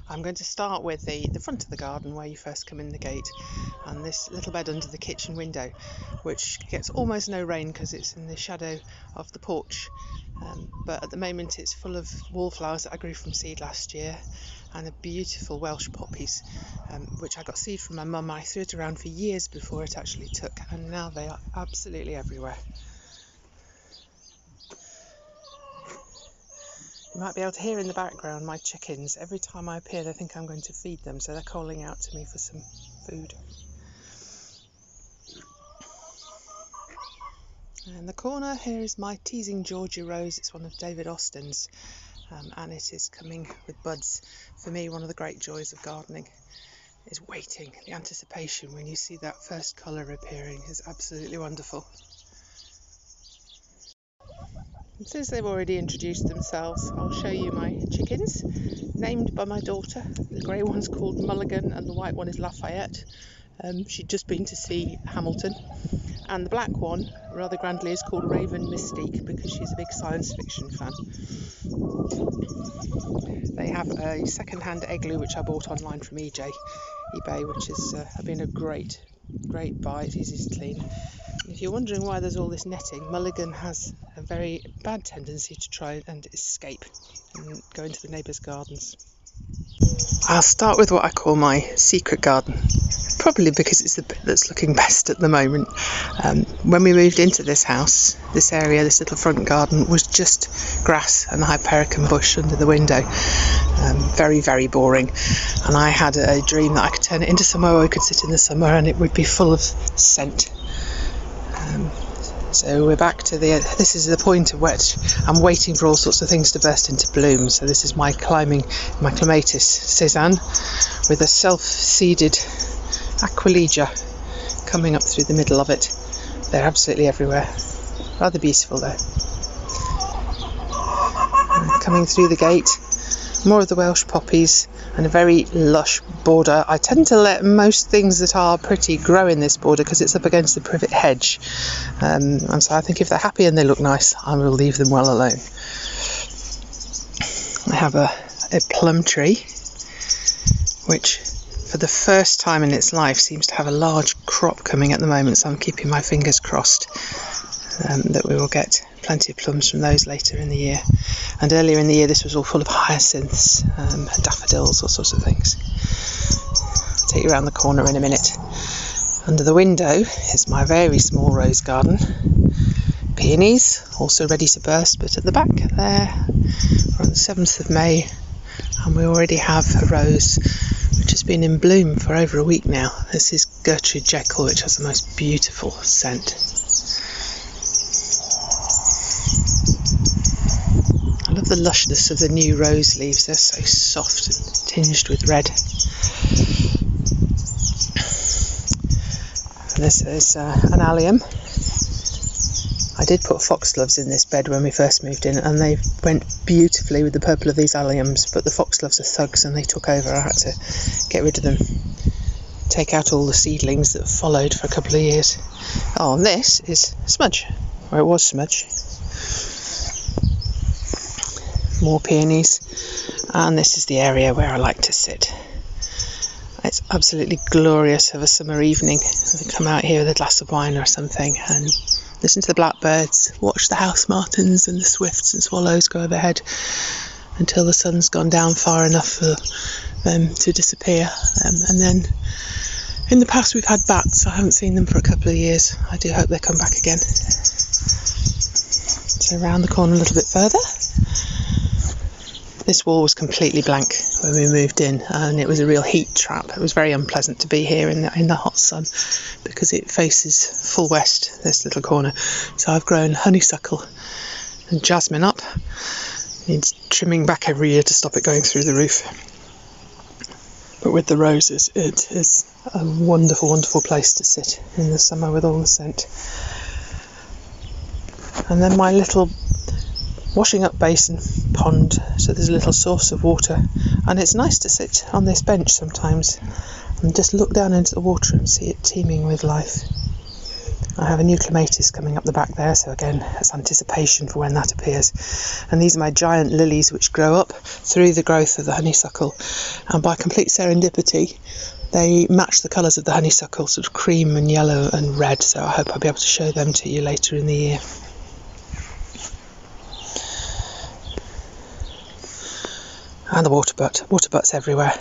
I'm going to start with the front of the garden where you first come in the gate, and this little bed under the kitchen window, which gets almost no rain because it's in the shadow of the porch. But at the moment it's full of wallflowers that I grew from seed last year, and the beautiful Welsh poppies, which I got seed from my mum. I threw it around for years before it actually took, and now they are absolutely everywhere. You might be able to hear in the background my chickens. Every time I appear they think I'm going to feed them, so they're calling out to me for some food. In the corner here is my teasing Georgia rose. It's one of David Austin's, and it is coming with buds. For me, one of the great joys of gardening is waiting. The anticipation when you see that first colour appearing is absolutely wonderful. And since they've already introduced themselves, I'll show you my chickens, named by my daughter. The grey one's called Mulligan and the white one is Lafayette. She'd just been to see Hamilton. And the black one, rather grandly, is called Raven Mystique because she's a big science fiction fan. They have a second-hand igloo which I bought online from eBay, which has been a great buy. It's easy to clean. If you're wondering why there's all this netting, Mulligan has a very bad tendency to try and escape and go into the neighbours' gardens. I'll start with what I call my secret garden, probably because it's the bit that's looking best at the moment. When we moved into this house, this area, this little front garden was just grass and a hypericum bush under the window. Very, very boring. And I had a dream that I could turn it into somewhere where I could sit in the summer and it would be full of scent. So we're back to this is the point at which I'm waiting for all sorts of things to burst into bloom. So this is my clematis Cézanne with a self-seeded Aquilegia coming up through the middle of it. They're absolutely everywhere. Rather beautiful though. Coming through the gate, more of the Welsh poppies and a very lush border. I tend to let most things that are pretty grow in this border because it's up against the privet hedge, and so I think if they're happy and they look nice, I will leave them well alone. I have a plum tree which for the first time in its life seems to have a large crop coming at the moment, so I'm keeping my fingers crossed that we will get plenty of plums from those later in the year. And earlier in the year this was all full of hyacinths, daffodils, all sorts of things. I'll take you around the corner in a minute. Under the window is my very small rose garden. Peonies, also ready to burst, but at the back there, we're on the 7th of May, and we already have a rose which has been in bloom for over a week now. This is Gertrude Jekyll, which has the most beautiful scent. I love the lushness of the new rose leaves. They're so soft and tinged with red. This is an allium. I did put foxgloves in this bed when we first moved in, and they went beautifully with the purple of these alliums, but the foxgloves are thugs and they took over. I had to get rid of them, take out all the seedlings that followed for a couple of years. Oh, and this is smudge, or it was smudge. More peonies, and this is the area where I like to sit. It's absolutely glorious of a summer evening. I come out here with a glass of wine or something and listen to the blackbirds, watch the house martins and the swifts and swallows go overhead until the sun's gone down far enough for them to disappear. And then in the past we've had bats. I haven't seen them for a couple of years. I do hope they come back again. So round the corner a little bit further. This wall was completely blank when we moved in, and it was a real heat trap. It was very unpleasant to be here in the hot sun because it faces full west, this little corner. So I've grown honeysuckle and jasmine up. Needs trimming back every year to stop it going through the roof. But with the roses, it is a wonderful, wonderful place to sit in the summer with all the scent. And then my little washing up basin pond, so there's a little source of water, and it's nice to sit on this bench sometimes and just look down into the water and see it teeming with life. I have a new clematis coming up the back there, so again, that's anticipation for when that appears. And these are my giant lilies, which grow up through the growth of the honeysuckle. And by complete serendipity, they match the colours of the honeysuckle, sort of cream and yellow and red, so I hope I'll be able to show them to you later in the year. And the waterbutts everywhere.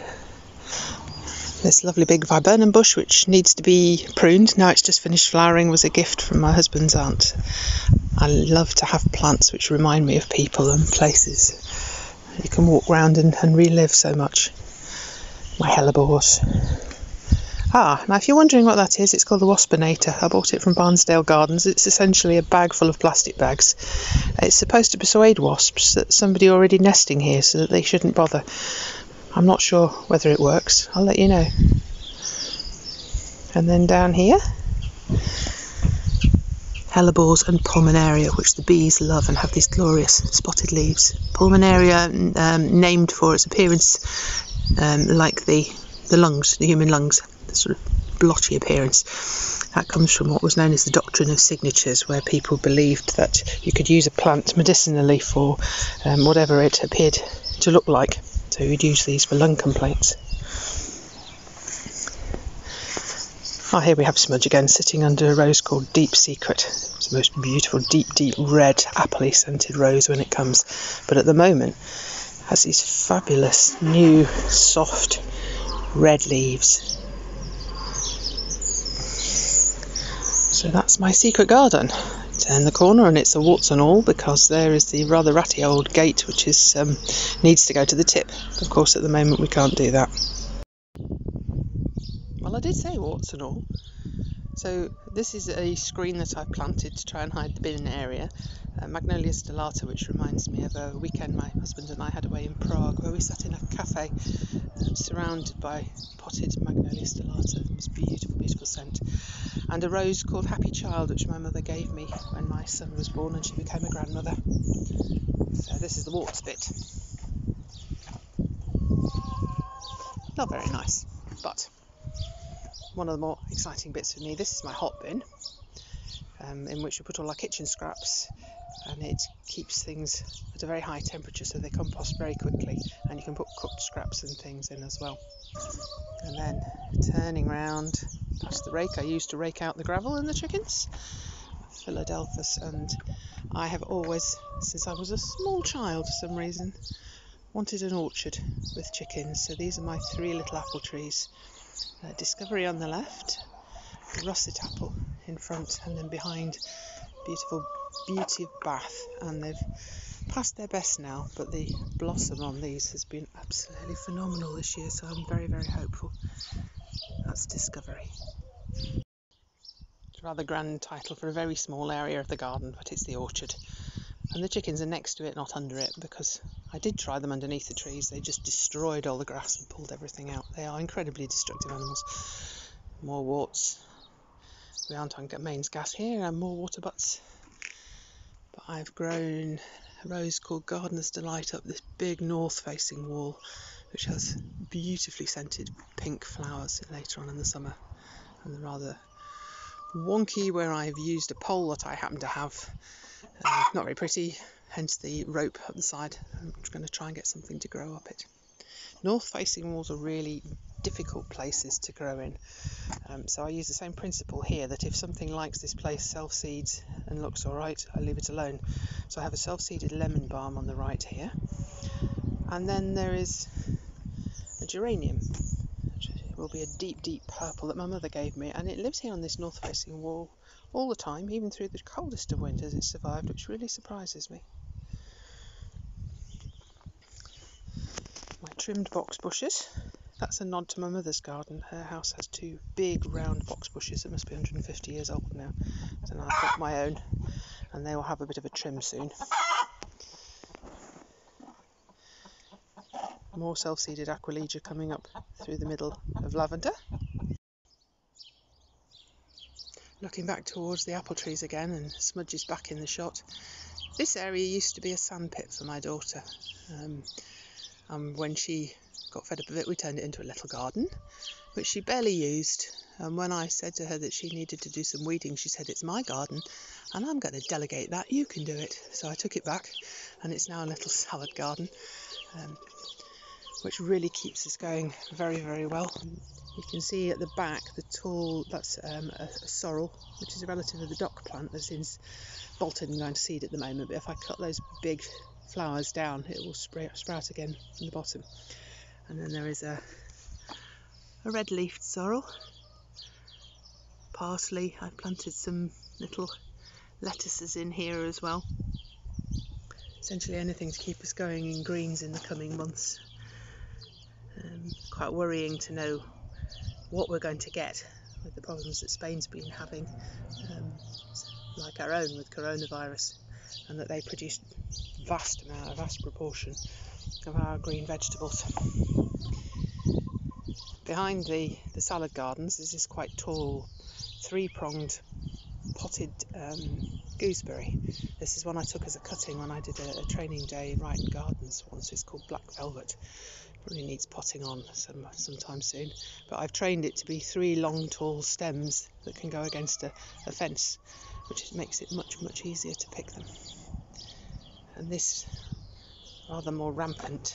This lovely big viburnum bush, which needs to be pruned, now it's just finished flowering, was a gift from my husband's aunt. I love to have plants which remind me of people and places. You can walk round and relive so much. My hellebores. Now if you're wondering what that is, it's called the waspinator. I bought it from Barnsdale Gardens. It's essentially a bag full of plastic bags. It's supposed to persuade wasps that somebody already nesting here so that they shouldn't bother. I'm not sure whether it works. I'll let you know. And then down here, hellebores and pulmonaria, which the bees love and have these glorious spotted leaves. Pulmonaria, named for its appearance like the lungs, the human lungs, the sort of blotchy appearance. That comes from what was known as the doctrine of signatures, where people believed that you could use a plant medicinally for whatever it appeared to look like. So we'd use these for lung complaints. Here we have Smudge again, sitting under a rose called Deep Secret. It's the most beautiful, deep red, appley scented rose when it comes. But at the moment, it has these fabulous, new, soft, red leaves. So that's my secret garden. Turn the corner and it's a warts and all, because there is the rather ratty old gate which is needs to go to the tip. Of course, at the moment we can't do that. Well, I did say warts and all. So this is a screen that I've planted to try and hide the bin area. Magnolia stellata, which reminds me of a weekend my husband and I had away in Prague, where we sat in a cafe surrounded by potted Magnolia stellata. It was beautiful, beautiful scent. And a rose called Happy Child, which my mother gave me when my son was born and she became a grandmother. So this is the warts bit. Not very nice, but one of the more exciting bits for me. This is my hot bin, in which we put all our kitchen scraps, and it keeps things at a very high temperature so they compost very quickly, and you can put cooked scraps and things in as well. And then turning round past the rake I used to rake out the gravel and the chickens, Philadelphus, and I have always, since I was a small child for some reason, wanted an orchard with chickens. So these are my 3 little apple trees. Discovery on the left, russet apple in front, and then behind, beautiful Beauty of Bath, and they've past their best now, but the blossom on these has been absolutely phenomenal this year, so I'm very, very hopeful. That's Discovery. It's a rather grand title for a very small area of the garden, but it's the orchard. And the chickens are next to it, not under it, because I did try them underneath the trees. They just destroyed all the grass and pulled everything out. They are incredibly destructive animals. More warts. We aren't on mains gas here, and more water butts. But I've grown a rose called Gardener's Delight up this big north-facing wall, which has beautifully scented pink flowers later on in the summer. And the rather wonky where I've used a pole that I happen to have. Not very pretty, hence the rope up the side. I'm going to try and get something to grow up it. North-facing walls are really difficult places to grow in. So I use the same principle here, that if something likes this place, self-seeds and looks alright, I leave it alone. So I have a self-seeded lemon balm on the right here. And then there is a geranium, which will be a deep, deep purple that my mother gave me. And it lives here on this north-facing wall all the time, even through the coldest of winters it survived, which really surprises me. My trimmed box bushes. That's a nod to my mother's garden. Her house has 2 big round box bushes that must be 150 years old now. So now I've got my own, and they will have a bit of a trim soon. More self-seeded Aquilegia coming up through the middle of lavender. Looking back towards the apple trees again, and Smudge is back in the shot. This area used to be a sandpit for my daughter. And when she got fed up of it, we turned it into a little garden, which she barely used. And when I said to her that she needed to do some weeding, she said, "It's my garden and I'm going to delegate that, you can do it." So I took it back, and it's now a little salad garden, which really keeps us going very, very well. You can see at the back the tall, that's a sorrel, which is a relative of the dock plant that's in bolted and going to seed at the moment, but if I cut those big flowers down, it will sprout again from the bottom. And then there is a red-leafed sorrel, parsley. I've planted some little lettuces in here as well. Essentially anything to keep us going in greens in the coming months. Quite worrying to know what we're going to get with the problems that Spain's been having, like our own with coronavirus, and that they produce vast proportion of our green vegetables. Behind the salad gardens is this quite tall, three-pronged potted gooseberry. This is one I took as a cutting when I did a training day in Brighton Gardens once. It's called Black Velvet. Really needs potting on sometime soon, but I've trained it to be 3 long tall stems that can go against a fence, which makes it much easier to pick them. And this rather more rampant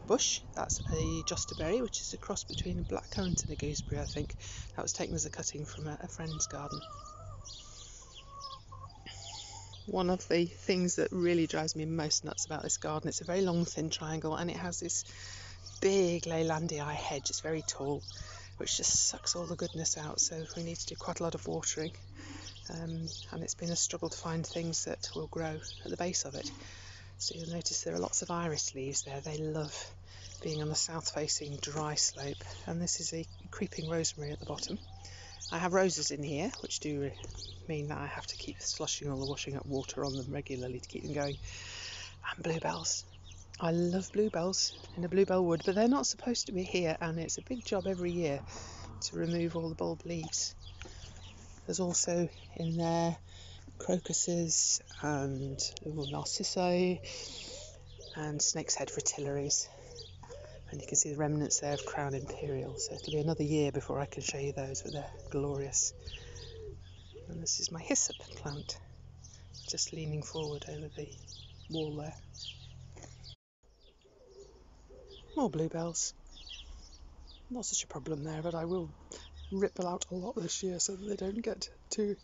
bush, that's a josterberry, which is a cross between a blackcurrant and a gooseberry, I think. That was taken as a cutting from a friend's garden. One of the things that really drives me most nuts about this garden, it's a very long thin triangle, and it has this big Leylandii hedge. It's very tall, which just sucks all the goodness out, so we need to do quite a lot of watering, and it's been a struggle to find things that will grow at the base of it. So you'll notice there are lots of iris leaves there. They love being on the south facing dry slope, and this is a creeping rosemary at the bottom. I have roses in here, which do mean that I have to keep slushing all the washing up water on them regularly to keep them going, and bluebells. I love bluebells in a bluebell wood, but they're not supposed to be here, and it's a big job every year to remove all the bulb leaves. There's also in there crocuses and narcissi and snake's head fritillaries, and you can see the remnants there of crown imperial, so it'll be another year before I can show you those, but they're glorious. And this is my hyssop plant, just leaning forward over the wall there. More bluebells. Not such a problem there, but I will ripple out a lot this year so that they don't get too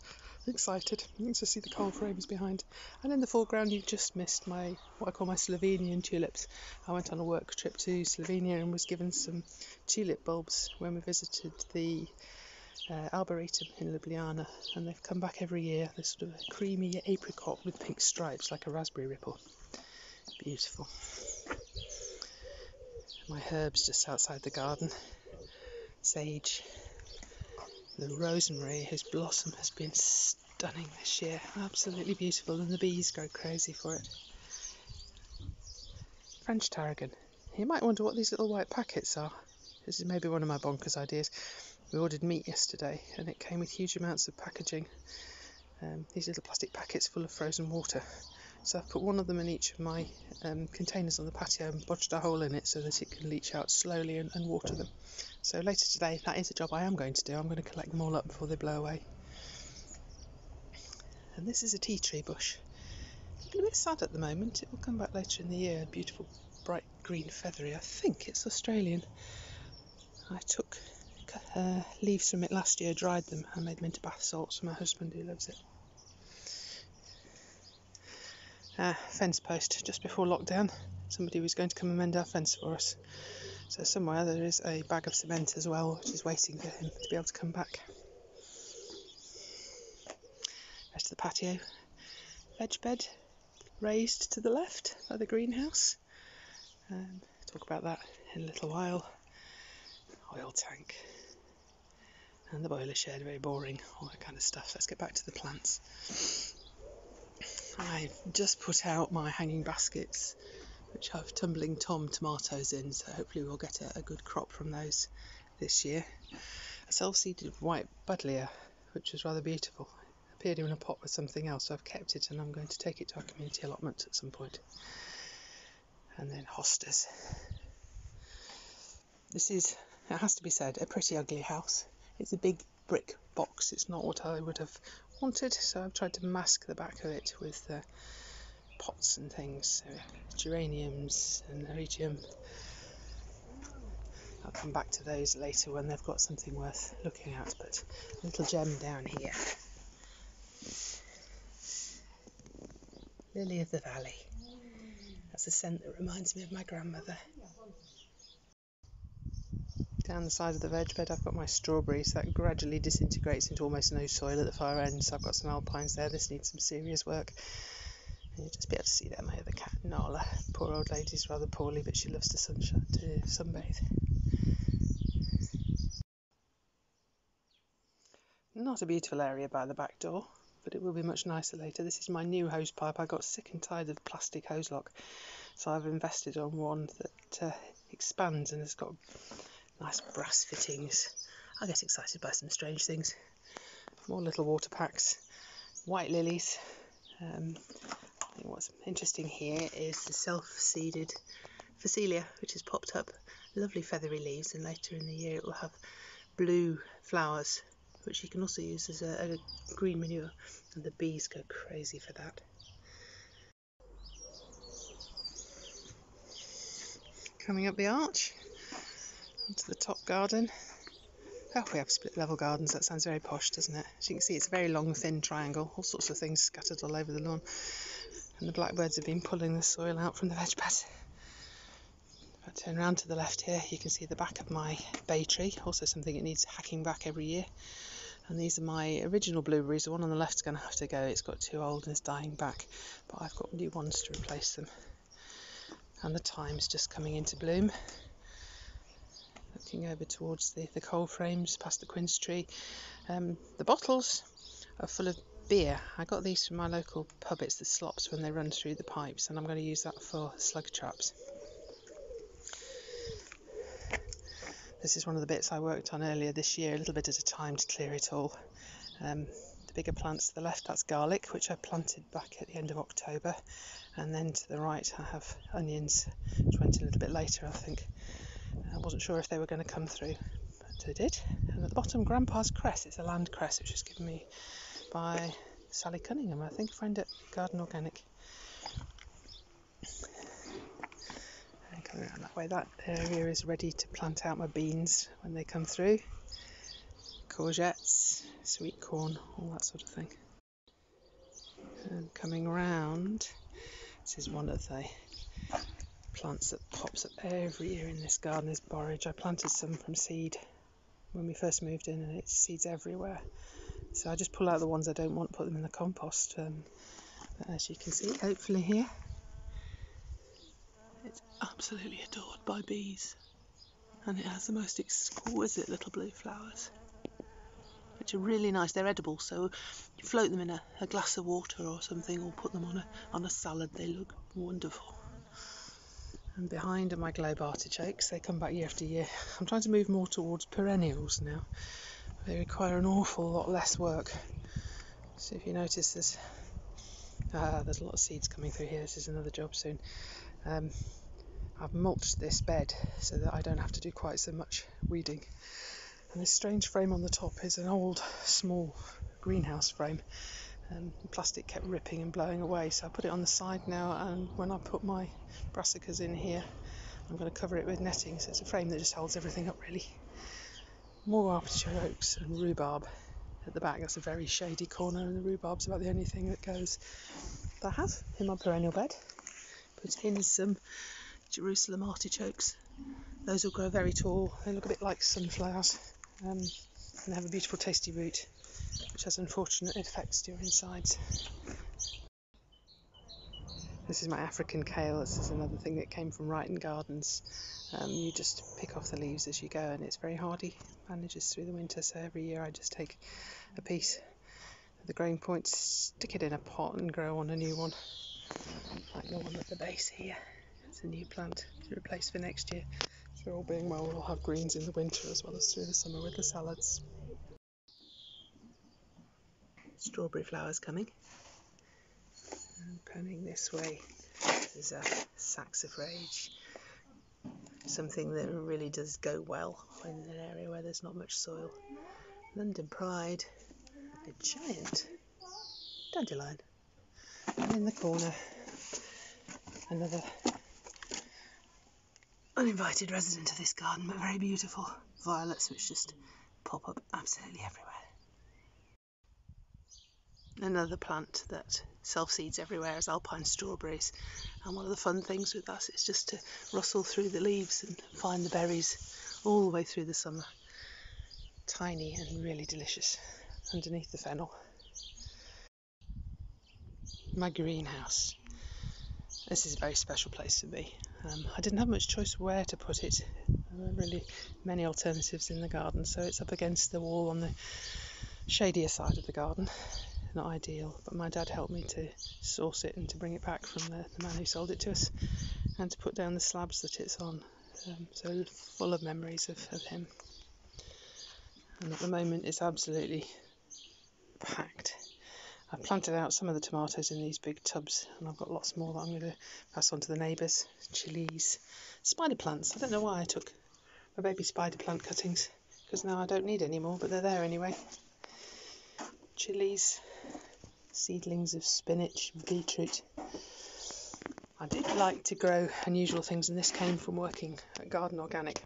excited. You can just see the coal frames behind. And in the foreground you've just missed what I call my Slovenian tulips. I went on a work trip to Slovenia and was given some tulip bulbs when we visited the Arboretum in Ljubljana, and they've come back every year. They're sort of a creamy apricot with pink stripes like a raspberry ripple. Beautiful. My herbs just outside the garden. Sage. The rosemary, whose blossom has been stunning this year. Absolutely beautiful, and the bees go crazy for it. French tarragon. You might wonder what these little white packets are. This is maybe one of my bonkers ideas. We ordered meat yesterday and it came with huge amounts of packaging. These little plastic packets full of frozen water. So I've put one of them in each of my containers on the patio and bodged a hole in it so that it can leach out slowly and water them. So later today, that is a job I am going to do. I'm going to collect them all up before they blow away. And this is a tea tree bush. Looking a bit sad at the moment. It will come back later in the year. Beautiful bright green feathery. I think it's Australian. I took leaves from it last year, dried them and made them into bath salts for my husband who loves it. Fence post just before lockdown. Somebody was going to come and mend our fence for us. So somewhere there is a bag of cement as well, which is waiting for him to be able to come back. Rest of the patio. Veg bed raised to the left by the greenhouse. Talk about that in a little while. Oil tank. And the boiler shed, very boring, all that kind of stuff. Let's get back to the plants. I've just put out my hanging baskets, which have tumbling Tom tomatoes in, so hopefully we'll get a good crop from those this year. A self-seeded white buddleia, which was rather beautiful. It appeared in a pot with something else, so I've kept it and I'm going to take it to our community allotment at some point. And then hostas. This is, it has to be said, a pretty ugly house. It's a big brick box. It's not what I would have wanted, so I've tried to mask the back of it with pots and things, so geraniums and erigeum. I'll come back to those later when they've got something worth looking at, but a little gem down here. Lily of the Valley. That's a scent that reminds me of my grandmother. Down the side of the veg bed I've got my strawberries. That gradually disintegrates into almost no soil at the far end, so I've got some alpines there. This needs some serious work. And you'll just be able to see there my other cat, Nala. Poor old lady's rather poorly, but she loves to sunbathe. Not a beautiful area by the back door, but it will be much nicer later. This is my new hose pipe. I got sick and tired of the plastic hose lock, so I've invested on one that expands and has got nice brass fittings. I get excited by some strange things. More little water packs, white lilies. I think what's interesting here is the self-seeded Phacelia, which has popped up lovely feathery leaves, and later in the year it will have blue flowers, which you can also use as a green manure, and the bees go crazy for that. Coming up the arch onto the top garden. Oh, we have split level gardens. That sounds very posh, doesn't it? As you can see, it's a very long thin triangle, all sorts of things scattered all over the lawn, and the blackbirds have been pulling the soil out from the veg bed. If I turn around to the left here, you can see the back of my bay tree, also something it needs hacking back every year. And these are my original blueberries. The one on the left is going to have to go. It's got too old and it's dying back, but I've got new ones to replace them. And the thyme's just coming into bloom. Looking over towards the coal frames, past the quince tree. The bottles are full of beer. I got these from my local pub. It's the slops when they run through the pipes, and I'm going to use that for slug traps. This is one of the bits I worked on earlier this year, a little bit at a time to clear it all. The bigger plants to the left, that's garlic, which I planted back at the end of October, and then to the right I have onions, which went in a little bit later, I think. I wasn't sure if they were going to come through, but they did. And at the bottom, Grandpa's cress. It's a land cress, which was given me by Sally Cunningham, I think, a friend at Garden Organic. And coming around that way, that area is ready to plant out my beans when they come through. Courgettes, sweet corn, all that sort of thing. And coming round, this is one of the plants that pops up every year in this garden, is borage. I planted some from seed when we first moved in, and it's seeds everywhere. So I just pull out the ones I don't want, put them in the compost. But as you can see, hopefully here, it's absolutely adored by bees, and it has the most exquisite little blue flowers, which are really nice. They're edible, so you float them in a glass of water or something, or put them on a salad. They look wonderful. And behind are my globe artichokes. They come back year after year. I'm trying to move more towards perennials now. They require an awful lot less work. So if you notice, there's a lot of seeds coming through here. This is another job soon. I've mulched this bed so that I don't have to do quite so much weeding. And this strange frame on the top is an old, small greenhouse frame. The plastic kept ripping and blowing away, so I put it on the side now, and when I put my brassicas in here, I'm going to cover it with netting, so it's a frame that just holds everything up really. More artichokes and rhubarb at the back. That's a very shady corner, and the rhubarb's about the only thing that goes. But I have in my perennial bed put in some Jerusalem artichokes. Those will grow very tall. They look a bit like sunflowers, and they have a beautiful tasty root, which has unfortunate effects to your insides. This is my African kale. This is another thing that came from Wrighton Gardens. You just pick off the leaves as you go, and it's very hardy, manages through the winter, so every year I just take a piece of the growing point, stick it in a pot and grow on a new one, like the one at the base here. It's a new plant to replace for next year. So all being well, we'll have greens in the winter as well as through the summer with the salads. Strawberry flowers coming. And panning this way, this is a saxifrage, something that really does go well in an area where there's not much soil. London Pride, a giant dandelion, and in the corner another uninvited resident of this garden, but very beautiful violets which just pop up absolutely everywhere. Another plant that self-seeds everywhere is alpine strawberries, and one of the fun things with that is just to rustle through the leaves and find the berries all the way through the summer. Tiny and really delicious underneath the fennel. My greenhouse. This is a very special place for me. I didn't have much choice where to put it. There weren't really many alternatives in the garden, so it's up against the wall on the shadier side of the garden. Not ideal, but my dad helped me to source it and to bring it back from the man who sold it to us, and to put down the slabs that it's on, so full of memories of him. And at the moment it's absolutely packed. I've planted out some of the tomatoes in these big tubs, and I've got lots more that I'm going to pass on to the neighbours. Chilies, spider plants. I don't know why I took my baby spider plant cuttings, because now I don't need any more, but they're there anyway. Chilies, seedlings of spinach, beetroot. I did like to grow unusual things, and this came from working at Garden Organic.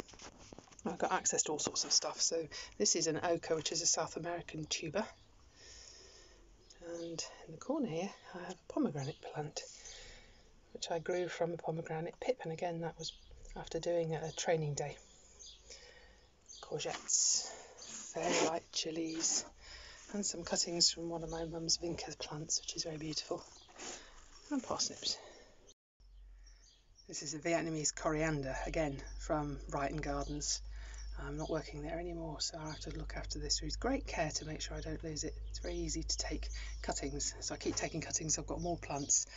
I've got access to all sorts of stuff. So this is an ochre, which is a South American tuber. And in the corner here I have a pomegranate plant, which I grew from a pomegranate pip, and again that was after doing a training day. Courgettes, fairy light chilies, and some cuttings from one of my mum's vinca plants, which is very beautiful, and parsnips. This is a Vietnamese coriander, again from Brighton Gardens. I'm not working there anymore, so I have to look after this with great care to make sure I don't lose it. It's very easy to take cuttings, so I keep taking cuttings. I've got more plants.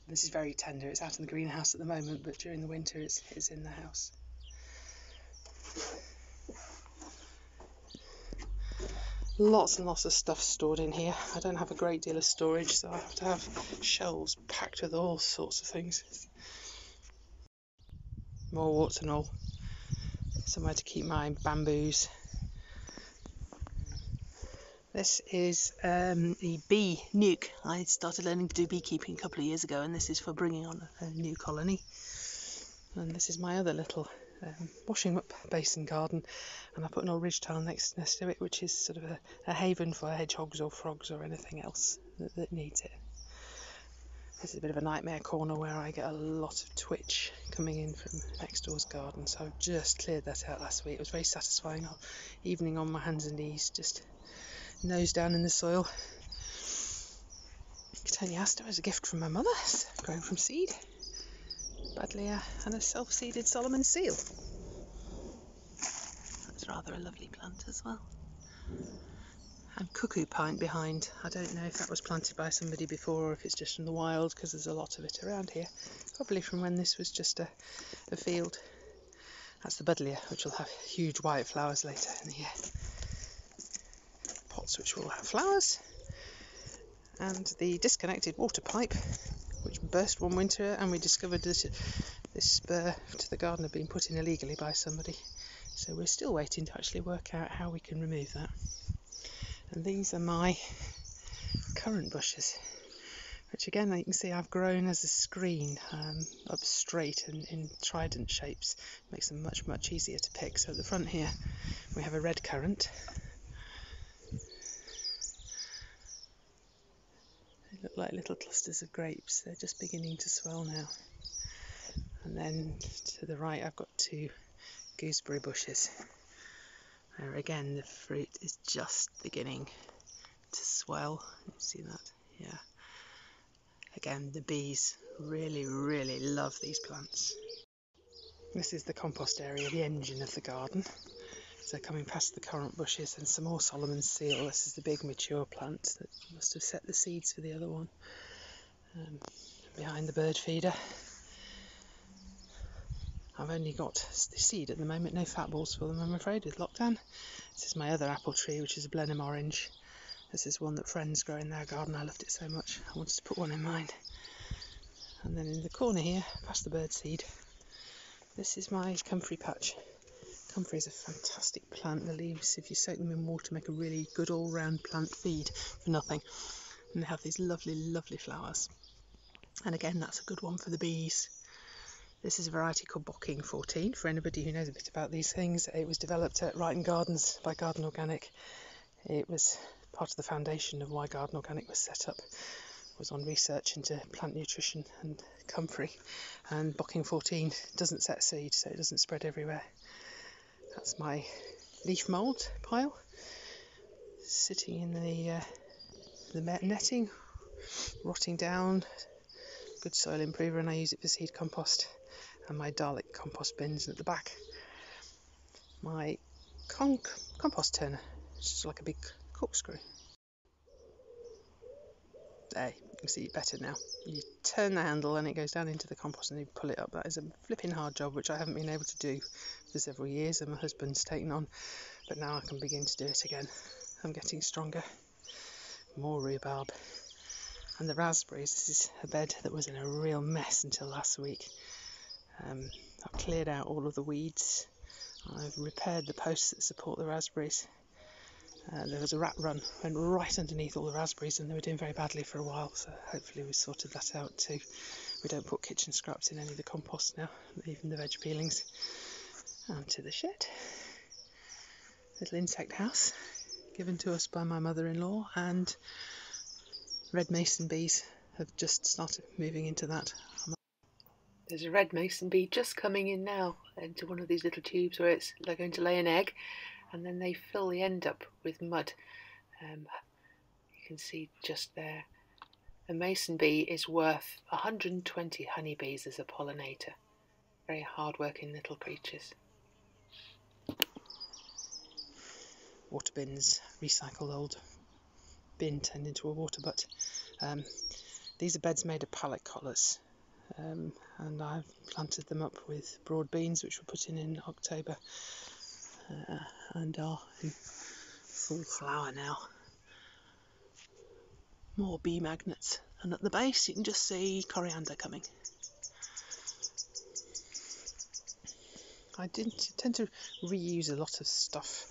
This is very tender. It's out in the greenhouse at the moment, but during the winter it's in the house. Lots and lots of stuff stored in here. I don't have a great deal of storage, so I have to have shelves packed with all sorts of things. More warts and all. Somewhere to keep my bamboos. This is the bee nuke. I started learning to do beekeeping a couple of years ago, and this is for bringing on a new colony. And this is my other little washing up basin garden, and I put an old ridge tile next to it, which is sort of a haven for hedgehogs or frogs or anything else that needs it. This is a bit of a nightmare corner where I get a lot of twitch coming in from next door's garden, so I've just cleared that out last week. It was very satisfying. Evening on my hands and knees, just nose down in the soil. Cotonia aster was a gift from my mother, grown from seed. Badlia, and a self-seeded Solomon seal. That's rather a lovely plant as well. And cuckoo pine behind. I don't know if that was planted by somebody before or if it's just from the wild, because there's a lot of it around here. Probably from when this was just a field. That's the buddleia, which will have huge white flowers later in the year. Pots which will have flowers. And the disconnected water pipe, which burst one winter, and we discovered that this spur to the garden had been put in illegally by somebody. So we're still waiting to actually work out how we can remove that. And these are my currant bushes, which again you can see I've grown as a screen up straight and in trident shapes. Makes them much, much easier to pick. So at the front here we have a red currant. They look like little clusters of grapes. They're just beginning to swell now. And then to the right I've got two gooseberry bushes. There again the fruit is just beginning to swell. You see that? Yeah. Again, the bees really, really love these plants. This is the compost area, the engine of the garden. So coming past the currant bushes and some more Solomon seal. This is the big mature plant that must have set the seeds for the other one. Behind the bird feeder. I've only got the seed at the moment, no fat balls for them, I'm afraid, with lockdown. This is my other apple tree, which is a Blenheim orange. This is one that friends grow in their garden. I loved it so much, I wanted to put one in mine. And then in the corner here, past the bird seed, this is my comfrey patch. Comfrey is a fantastic plant. The leaves, if you soak them in water, make a really good all-round plant feed for nothing. And they have these lovely, lovely flowers. And again, that's a good one for the bees. This is a variety called Bocking 14. For anybody who knows a bit about these things, it was developed at Wrighton Gardens by Garden Organic. It was part of the foundation of why Garden Organic was set up. Was on research into plant nutrition and comfrey. And Bocking 14 doesn't set seed, so it doesn't spread everywhere. That's my leaf mould pile, sitting in the netting, rotting down. Good soil improver, and I use it for seed compost. And my Dalek compost bins at the back. My compost turner, which is like a big corkscrew. There, you can see it better now. You turn the handle and it goes down into the compost and you pull it up. That is a flipping hard job, which I haven't been able to do for several years, and my husband's taken on, but now I can begin to do it again. I'm getting stronger. More rhubarb. And the raspberries, this is a bed that was in a real mess until last week. I've cleared out all of the weeds. I've repaired the posts that support the raspberries. There was a rat run, went right underneath all the raspberries, and they were doing very badly for a while, so hopefully we sorted that out too. We don't put kitchen scraps in any of the compost now, even the veg peelings. And to the shed. Little insect house, given to us by my mother-in-law, and red mason bees have just started moving into that. There's a red mason bee just coming in now into one of these little tubes where they're going to lay an egg, and then they fill the end up with mud. You can see just there. A mason bee is worth 120 honeybees as a pollinator. Very hard-working little creatures. Water bins, recycled old bin turned into a water butt. These are beds made of pallet collars. And I've planted them up with broad beans, which were put in October, and are in full flower now. More bee magnets, and at the base you can just see coriander coming. I tend to reuse a lot of stuff.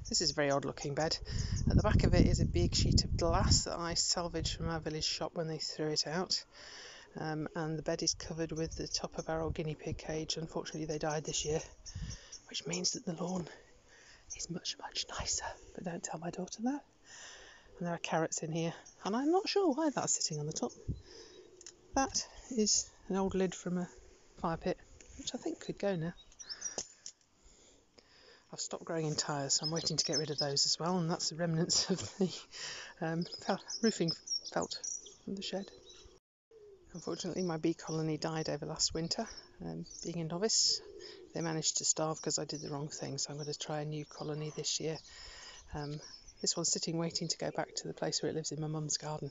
This is a very odd looking bed. At the back of it is a big sheet of glass that I salvaged from our village shop when they threw it out. And the bed is covered with the top of our old guinea pig cage. Unfortunately they died this year, which means that the lawn is much, much nicer. But don't tell my daughter that. And there are carrots in here, and I'm not sure why that's sitting on the top. That is an old lid from a fire pit, which I think could go now. I've stopped growing in tyres, so I'm waiting to get rid of those as well, and that's the remnants of the roofing felt from the shed. Unfortunately, my bee colony died over last winter. Being a novice, they managed to starve because I did the wrong thing, so I'm going to try a new colony this year. This one's sitting waiting to go back to the place where it lives in my mum's garden,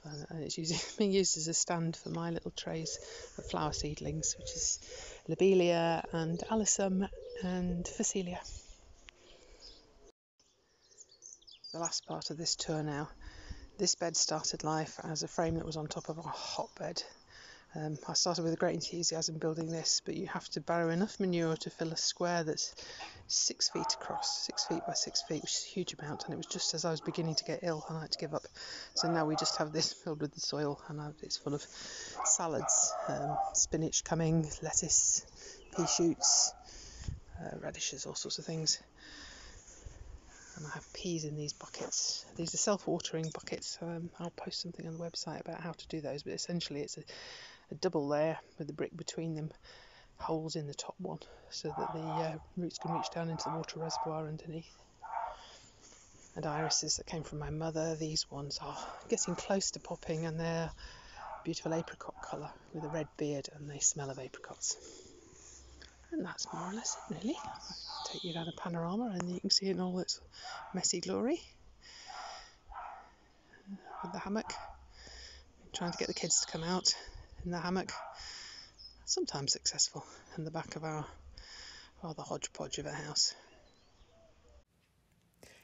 and it's being used as a stand for my little trays of flower seedlings, which is lobelia and alyssum and phacelia. The last part of this tour now. This bed started life as a frame that was on top of a hotbed. I started with a great enthusiasm building this, but you have to borrow enough manure to fill a square that's 6 feet across, 6 feet by 6 feet, which is a huge amount, and it was just as I was beginning to get ill and I had to give up. So now we just have this filled with the soil, and it's full of salads, spinach coming, lettuce, pea shoots, radishes, all sorts of things. And I have peas in these buckets. These are self-watering buckets. I'll post something on the website about how to do those, but essentially it's a double layer with a brick between them, holes in the top one, so that the roots can reach down into the water reservoir underneath. And irises that came from my mother. These ones are getting close to popping, and they're beautiful apricot colour with a red beard, and they smell of apricots. And that's more or less it, really. I'll take you down a panorama and you can see it in all its messy glory. With the hammock. Trying to get the kids to come out in the hammock. Sometimes successful in the back of our rather hodgepodge of a house.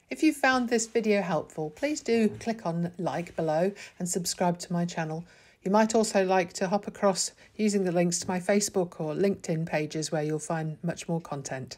If you found this video helpful, please do click on like below and subscribe to my channel. You might also like to hop across using the links to my Facebook or LinkedIn pages where you'll find much more content.